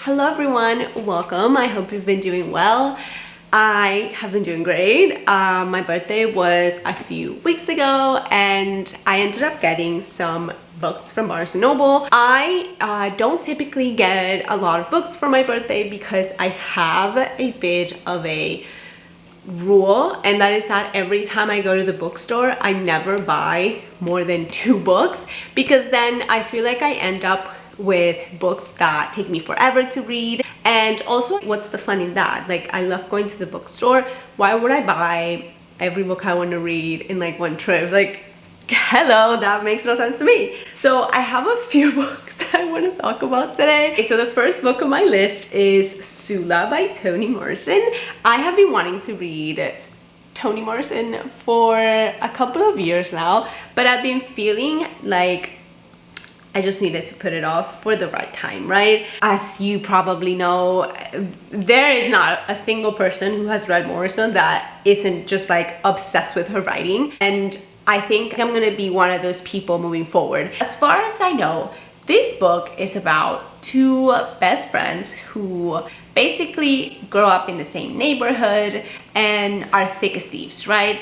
Hello everyone, welcome. I hope you've been doing well. I have been doing great. My birthday was a few weeks ago and I ended up getting some books from Morrison. I don't typically get a lot of books for my birthday because I have a bit of a rule, and that is that every time I go to the bookstore, I never buy more than 2 books because then I feel like I end up with books that take me forever to read. And also, what's the fun in that? Like, I love going to the bookstore. Why would I buy every book I want to read in like one trip? Like, hello, that makes no sense to me. So I have a few books that I want to talk about today. Okay, so the first book on my list is Sula by Toni Morrison. I have been wanting to read Toni Morrison for a couple of years now, but I've been feeling like I just needed to put it off for the right time, right? As you probably know, there is not a single person who has read Morrison that isn't just like obsessed with her writing. And I think I'm gonna be one of those people moving forward. As far as I know, this book is about 2 best friends who basically grow up in the same neighborhood and are thick as thieves, right?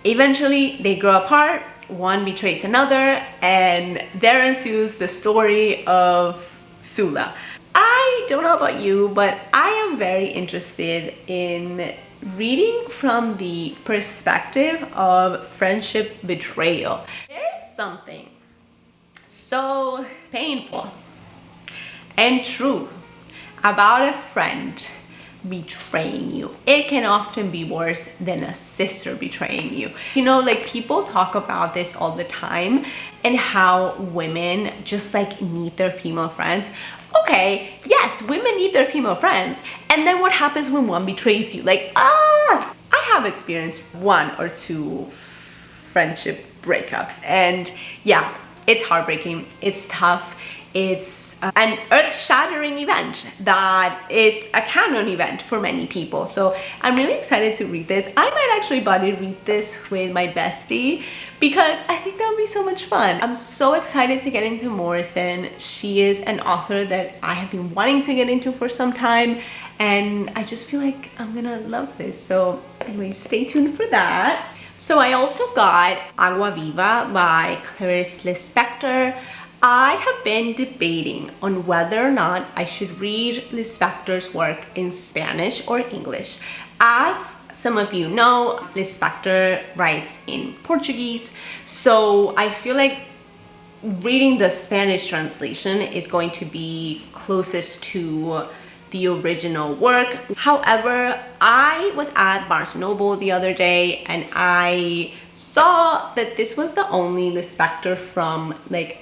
Eventually, they grow apart. One betrays another, and there ensues the story of Sula. I don't know about you, but I am very interested in reading from the perspective of friendship betrayal. There is something so painful and true about a friend betraying you. It can often be worse than a sister betraying you. You know, like, people talk about this all the time and how women just like need their female friends. Okay, yes, women need their female friends. And then what happens when one betrays you? Like, I have experienced 1 or 2 friendship breakups, and yeah, it's heartbreaking, it's tough. It's an earth-shattering event that is a canon event for many people. So I'm really excited to read this. I might actually buddy read this with my bestie because I think that would be so much fun. I'm so excited to get into Morrison. She is an author that I have been wanting to get into for some time, and I just feel like I'm gonna love this. So anyway, stay tuned for that. So I also got Agua, Viva by Clarice Lispector. I have been debating on whether or not I should read Lispector's work in Spanish or English. As some of you know, Lispector writes in Portuguese, so I feel like reading the Spanish translation is going to be closest to the original work. However, I was at Barnes & Noble the other day and I saw that this was the only Lispector from like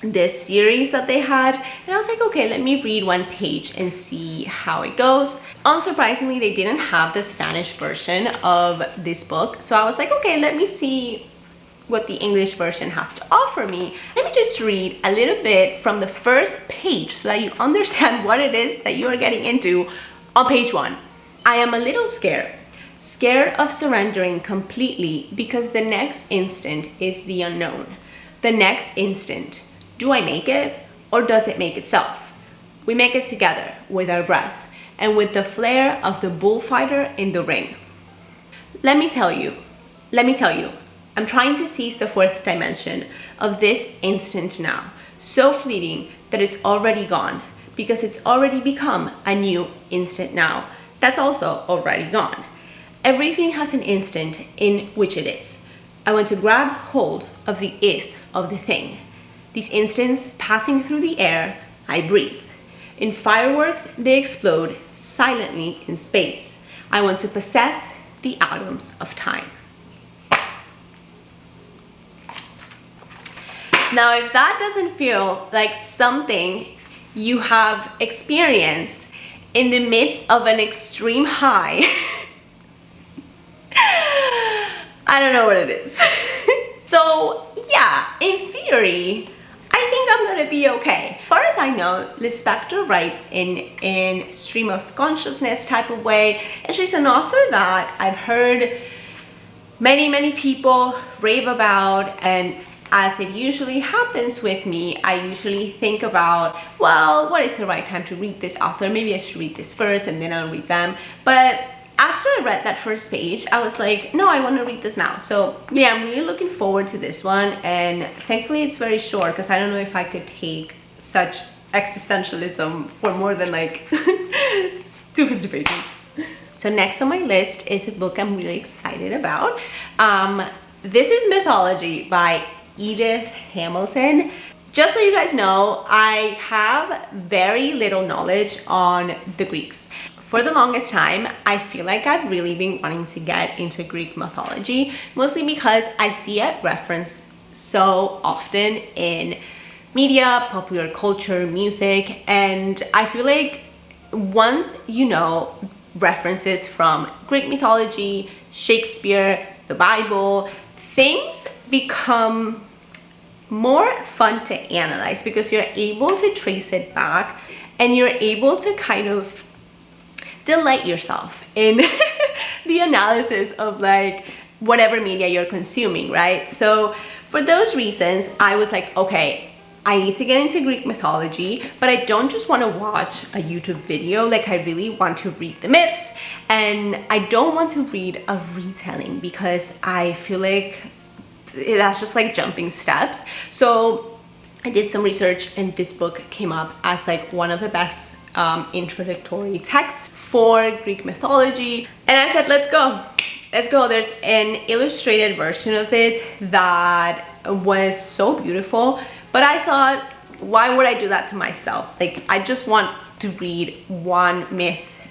this series that they had, and I was like, okay, let me read 1 page and see how it goes. Unsurprisingly, they didn't have the Spanish version of this book, so I was like, okay, let me see what the English version has to offer me. Let me just read a little bit from the first page so that you understand what it is that you are getting into on page 1. I am a little scared of surrendering completely because the next instant is the unknown. The next instant. Do I make it, or does it make itself? We make it together with our breath and with the flare of the bullfighter in the ring. Let me tell you, I'm trying to seize the 4th dimension of this instant now, so fleeting that it's already gone, because it's already become a new instant now that's also already gone. Everything has an instant in which it is. I want to grab hold of the is of the thing. These instants passing through the air, I breathe. In fireworks, they explode silently in space. I want to possess the atoms of time. Now, if that doesn't feel like something you have experienced in the midst of an extreme high, I don't know what it is. So yeah, in theory, I think I'm gonna be okay. As far as I know, Lispector writes in stream of consciousness type of way, and she's an author that I've heard many people rave about, and as it usually happens with me, I usually think about, well, what is the right time to read this author? Maybe I should read this first and then I'll read them. But after I read that first page, I was like, no, I want to read this now. So yeah, I'm really looking forward to this one. And thankfully it's very short, because I don't know if I could take such existentialism for more than like 250 pages. So next on my list is a book I'm really excited about. This is Mythology by Edith Hamilton. Just so you guys know, I have very little knowledge on the Greeks. For the longest time, I feel like I've really been wanting to get into Greek mythology, mostly because I see it referenced so often in media, popular culture, music, and I feel like once you know references from Greek mythology, Shakespeare, the Bible, things become more fun to analyze because you're able to trace it back and you're able to kind of delight yourself in the analysis of like whatever media you're consuming, right? So for those reasons, I was like, okay, I need to get into Greek mythology, but I don't just want to watch a YouTube video. Like, I really want to read the myths, and I don't want to read a retelling because I feel like that's just like jumping steps. So I did some research and this book came up as like one of the best introductory texts for Greek mythology, and I said, let's go. There's an illustrated version of this that was so beautiful, but I thought, why would I do that to myself? Like, I just want to read one myth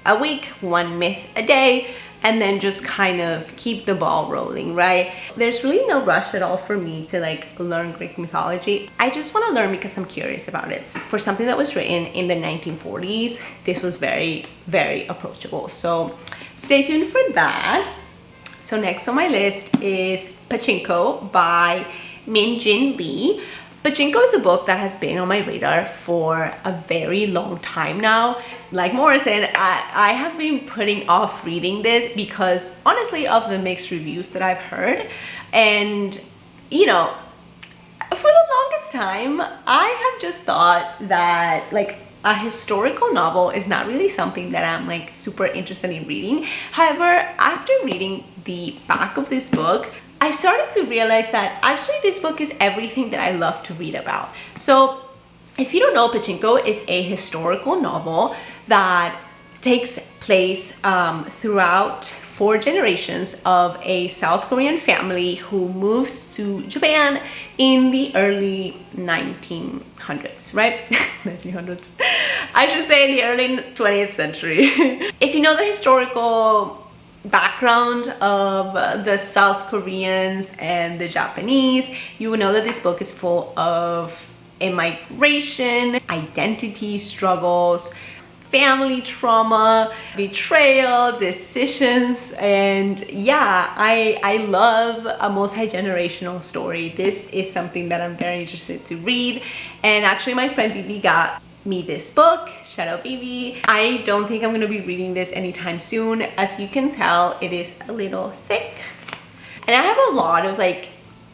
a week, one myth a day, and then just kind of keep the ball rolling, right? There's really no rush at all for me to like learn Greek mythology. I just want to learn because I'm curious about it. For something that was written in the 1940s, this was very, very approachable. So stay tuned for that. So next on my list is Pachinko by Min Jin. Pachinko is a book that has been on my radar for a very long time now. Like Morrison, I have been putting off reading this because honestly of the mixed reviews that I've heard. And you know, for the longest time, I have just thought that like a historical novel is not really something that I'm like super interested in reading. However, after reading the back of this book, I started to realize that actually this book is everything that I love to read about. So if you don't know, Pachinko is a historical novel that takes place throughout 4 generations of a South Korean family who moves to Japan in the early 1900s, right? 1900s. I should say in the early 20th century. If you know the historical background of the South Koreans and the Japanese, you will know that this book is full of immigration, identity struggles, family trauma, betrayal, decisions, and yeah, I love a multi-generational story. This is something that I'm very interested to read, and actually my friend Vivi got me this book. Shout out Vivi. I don't think I'm gonna be reading this anytime soon. As you can tell, it is a little thick, and I have a lot of like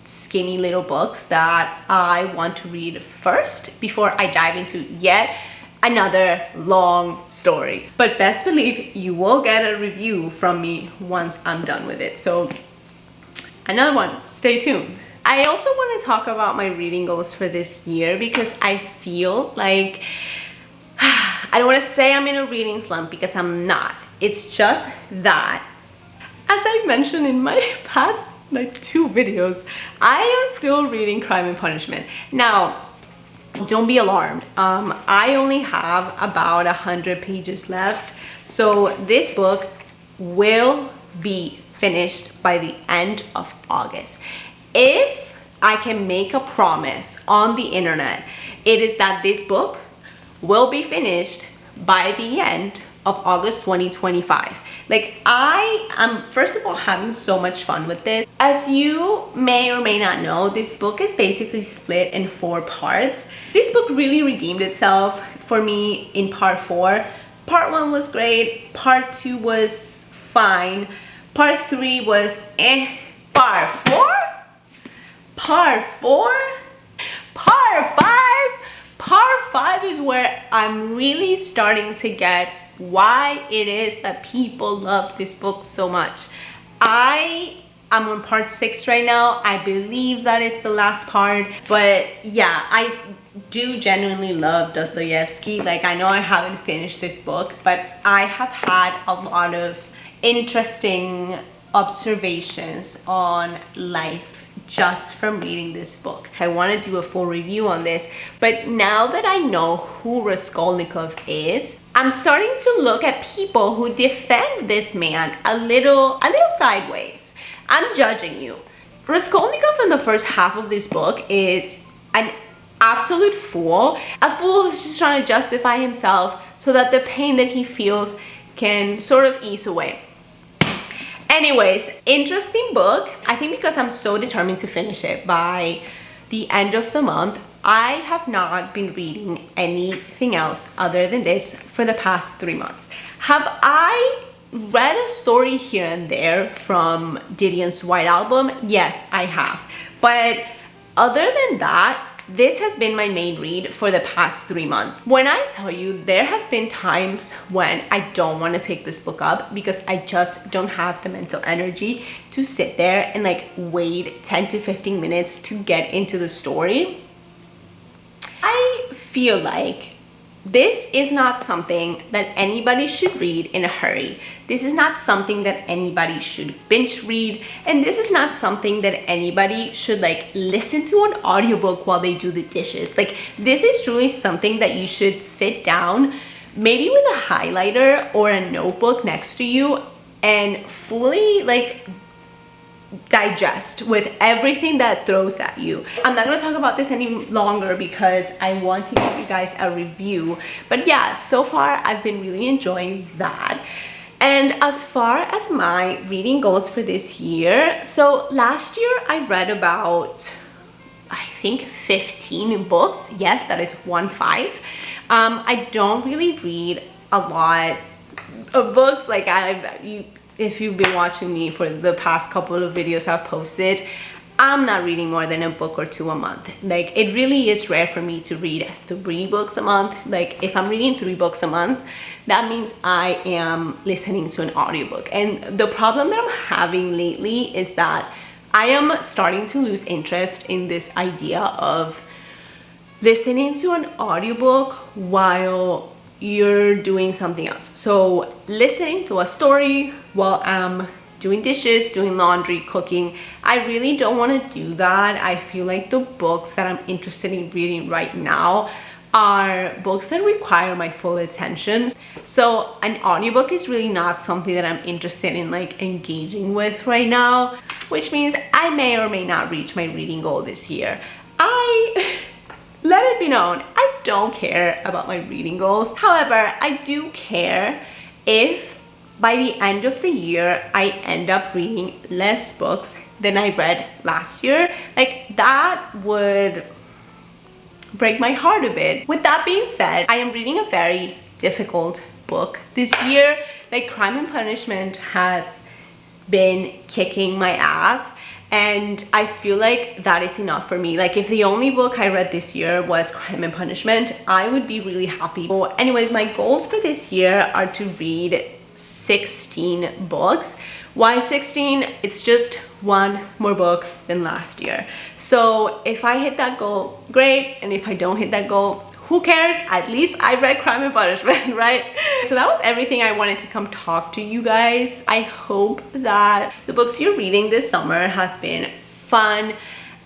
skinny little books that I want to read first before I dive into yet another long story. But best believe you will get a review from me once I'm done with it. So another one, stay tuned. I also want to talk about my reading goals for this year because I feel like I don't want to say I'm in a reading slump because I'm not. It's just that, as I mentioned in my past like 2 videos, I am still reading Crime and Punishment. Now, don't be alarmed. I only have about 100 pages left. So this book will be finished by the end of August. If I can make a promise on the internet, it is that this book will be finished by the end of August 2025. Like, I am first of all having so much fun with this. As you may or may not know, this book is basically split in 4 parts. This book really redeemed itself for me in part 4. Part 1 was great, part 2 was fine, part 3 was eh, part 4? Part 4? Part 5? Part 5 is where I'm really starting to get why it is that people love this book so much. I'm on part 6 right now. I believe that is the last part, but yeah, I do genuinely love Dostoevsky. Like, I know I haven't finished this book, but I have had a lot of interesting observations on life just from reading this book. I want to do a full review on this, but now that I know who Raskolnikov is, I'm starting to look at people who defend this man a little sideways. I'm judging you. Raskolnikov in the first half of this book is an absolute fool. A fool who's just trying to justify himself so that the pain that he feels can sort of ease away. Anyways, interesting book. I think because I'm so determined to finish it by the end of the month, I have not been reading anything else other than this for the past 3 months. Have I read a story here and there from Didion's White Album? Yes, I have. But other than that, this has been my main read for the past 3 months. When I tell you, there have been times when I don't want to pick this book up because I just don't have the mental energy to sit there and like wait 10 to 15 minutes to get into the story. I feel like this is not something that anybody should read in a hurry. This is not something that anybody should binge read. And this is not something that anybody should like listen to an audiobook while they do the dishes. Like, this is truly something that you should sit down, maybe with a highlighter or a notebook next to you, and fully like digest with everything that throws at you. I'm not gonna talk about this any longer because I want to give you guys a review. But yeah, so far I've been really enjoying that. And as far as my reading goes for this year, so last year I read about, I think, 15 books. Yes, that is 15. I don't really read a lot of books. Like, if you've been watching me for the past couple of videos I've posted, I'm not reading more than a book or 2 a month. Like, it really is rare for me to read 3 books a month. Like, if I'm reading 3 books a month, that means I am listening to an audiobook. And the problem that I'm having lately is that I am starting to lose interest in this idea of listening to an audiobook while you're doing something else. So listening to a story while I'm doing dishes, doing laundry, cooking, I really don't want to do that. I feel like the books that I'm interested in reading right now are books that require my full attention. So an audiobook is really not something that I'm interested in like engaging with right now, which means I may or may not reach my reading goal this year. Let it be known, I don't care about my reading goals. However, I do care if by the end of the year I end up reading less books than I read last year. Like, that would break my heart a bit. With that being said, I am reading a very difficult book this year. Like, Crime and Punishment has been kicking my ass, and I feel like that is enough for me. Like, if the only book I read this year was Crime and Punishment, I would be really happy. So anyways, my goals for this year are to read 16 books. Why 16? It's just 1 more book than last year. So if I hit that goal, great. And if I don't hit that goal, who cares? At least I read Crime and Punishment, right? So that was everything I wanted to come talk to you guys. I hope that the books you're reading this summer have been fun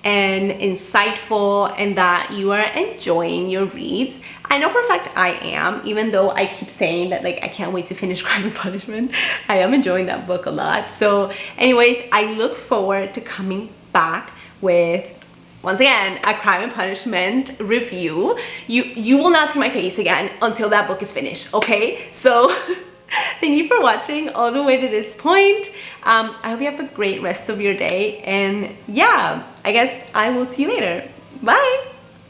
and insightful, and that you are enjoying your reads. I know for a fact I am, even though I keep saying that like I can't wait to finish Crime and Punishment. I am enjoying that book a lot. So anyways, I look forward to coming back with, once again, a Crime and Punishment review. You will not see my face again until that book is finished, okay? So thank you for watching all the way to this point. I hope you have a great rest of your day, and yeah, I guess I will see you later. Bye!